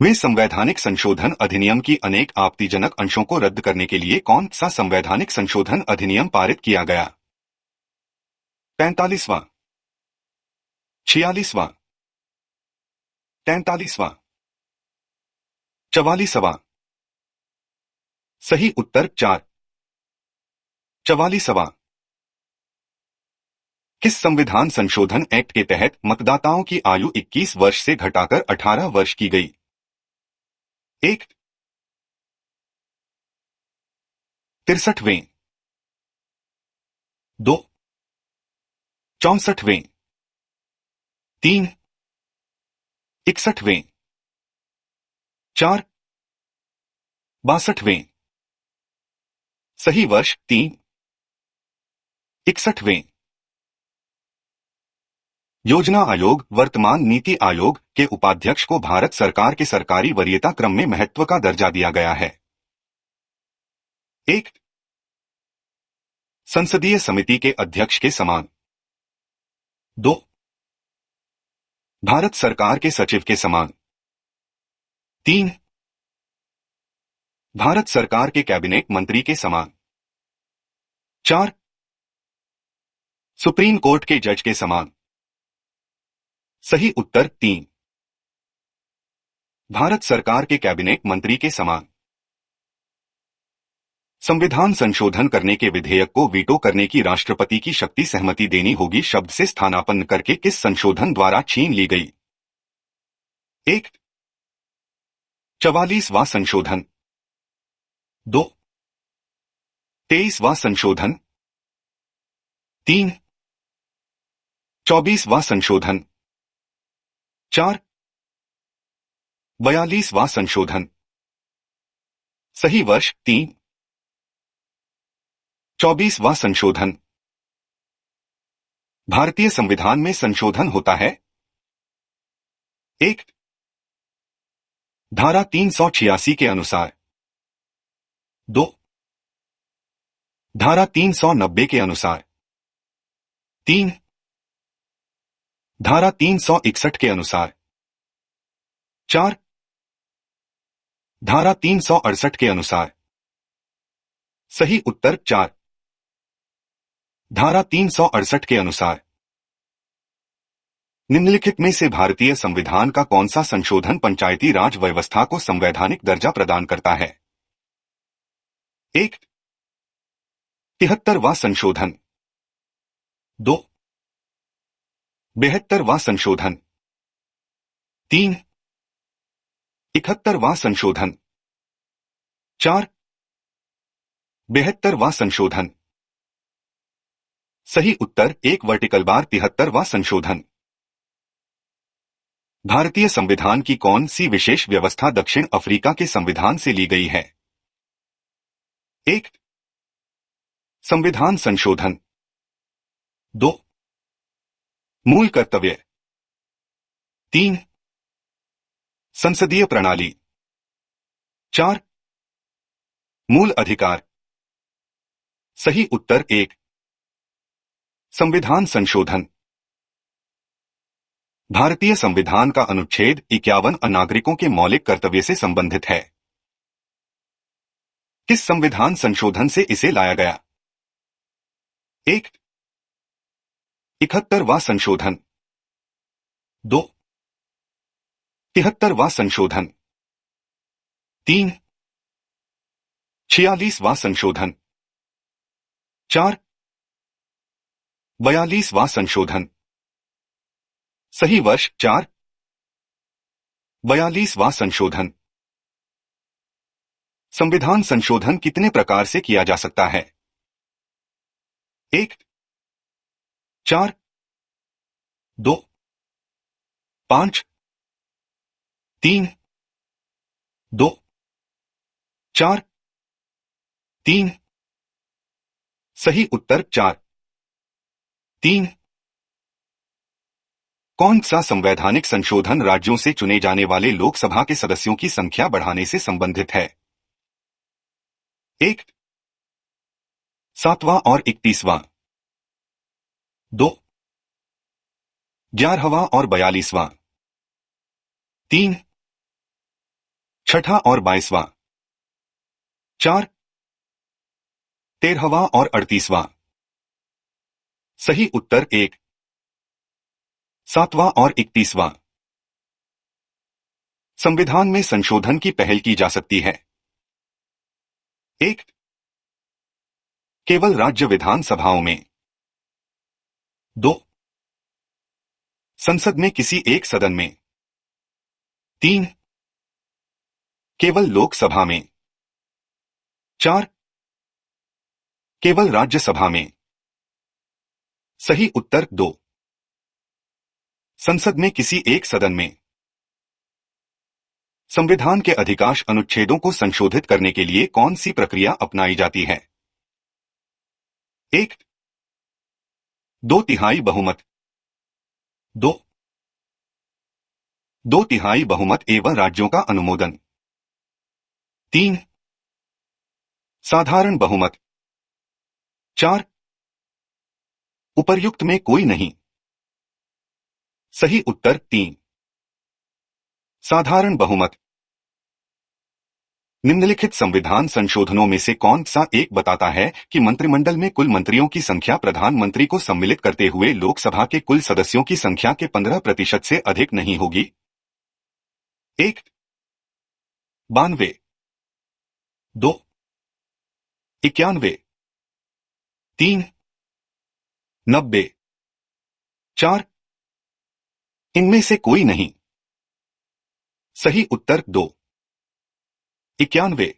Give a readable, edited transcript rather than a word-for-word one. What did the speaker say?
वे संवैधानिक संशोधन अधिनियम की अनेक आपत्तिजनक अंशों को रद्द करने के लिए कौन सा संवैधानिक संशोधन अधिनियम पारित किया गया? 45वां, 46वां, 43वां, 44वां? सही उत्तर 4, 44वां। किस संविधान संशोधन एक्ट के तहत मतदाताओं की आयु 21 वर्ष से घटाकर 18 वर्ष की गई? 1, 63वें, 2, 64वें, 3, 61वें, 4, 62वें? सही वर्ष 3, 61वें। योजना आयोग वर्तमान नीति आयोग के उपाध्यक्ष को भारत सरकार के सरकारी वरीयता क्रम में महत्व का दर्जा दिया गया है? 1, संसदीय समिति के अध्यक्ष के समान। 2, भारत सरकार के सचिव के समान। 3, भारत सरकार के कैबिनेट मंत्री के समान। 4, सुप्रीम कोर्ट के जज के समान। सही उत्तर 3, भारत सरकार के कैबिनेट मंत्री के समान। संविधान संशोधन करने के विधेयक को वीटो करने की राष्ट्रपति की शक्ति सहमति देनी होगी शब्द से स्थानापन्न करके किस संशोधन द्वारा छीन ली गई? 1, 44वां संशोधन। 2, 23वां संशोधन। 3, 24वां संशोधन। 4, 42वां संशोधन। सही वर्ष 3, 24वां संशोधन। भारतीय संविधान में संशोधन होता है? 1, धारा 386 के अनुसार। 2, धारा 390 के अनुसार। 3, धारा 361 के अनुसार। 4, धारा 368 के अनुसार। सही उत्तर 4, धारा 368 के अनुसार। निम्नलिखित में से भारतीय संविधान का कौन सा संशोधन पंचायती राज व्यवस्था को संवैधानिक दर्जा प्रदान करता है? 1, 73वां संशोधन। 2, 72वां संशोधन। 3, 71वां संशोधन। 4, 72वां संशोधन। सही उत्तर 1 वर्टिकल बार 73वां संशोधन। भारतीय संविधान की कौन सी विशेष व्यवस्था दक्षिण अफ्रीका के संविधान से ली गई है? 1, संविधान संशोधन। 2, मूल कर्तव्य। 3, संसदीय प्रणाली। 4, मूल अधिकार। सही उत्तर 1, संविधान संशोधन। भारतीय संविधान का अनुच्छेद 51 नागरिकों के मौलिक कर्तव्य से संबंधित है। किस संविधान संशोधन से इसे लाया गया? 1, 71वां संशोधन। 2, 73वां संशोधन। 3, 46वां संशोधन। 4, 42वां संशोधन। सही वर्ष 4, 42वां संशोधन। संविधान संशोधन कितने प्रकार से किया जा सकता है? 1, 4, 2, 5, 3, 2, 4, 3। सही उत्तर 4, 3। कौन सा संवैधानिक संशोधन राज्यों से चुने जाने वाले लोकसभा के सदस्यों की संख्या बढ़ाने से संबंधित है? 1, 7वां और 31वां। 2, 11वां और 42वां। 3, छठा और 22वां, 4, 13वां और 38वां। सही उत्तर 1, 7वां और 31वां। संविधान में संशोधन की पहल की जा सकती है। 1, केवल राज्य विधानसभाओं में। 2, संसद में किसी एक सदन में। 3, केवल लोकसभा में। 4, केवल राज्यसभा में। सही उत्तर 2, संसद में किसी एक सदन में। संविधान के अधिकांश अनुच्छेदों को संशोधित करने के लिए कौन सी प्रक्रिया अपनाई जाती है? 1, 2/3 बहुमत। 2, 2/3 बहुमत एवं राज्यों का अनुमोदन। 3, साधारण बहुमत। 4, उपर्युक्त में कोई नहीं। सही उत्तर 3, साधारण बहुमत। निम्नलिखित संविधान संशोधनों में से कौन सा एक बताता है कि मंत्रिमंडल में कुल मंत्रियों की संख्या प्रधानमंत्री को सम्मिलित करते हुए लोकसभा के कुल सदस्यों की संख्या के 15% से अधिक नहीं होगी? 1, 92, 2, 91, 3, 90, 4, इनमें से कोई नहीं। सही उत्तर 2, 91।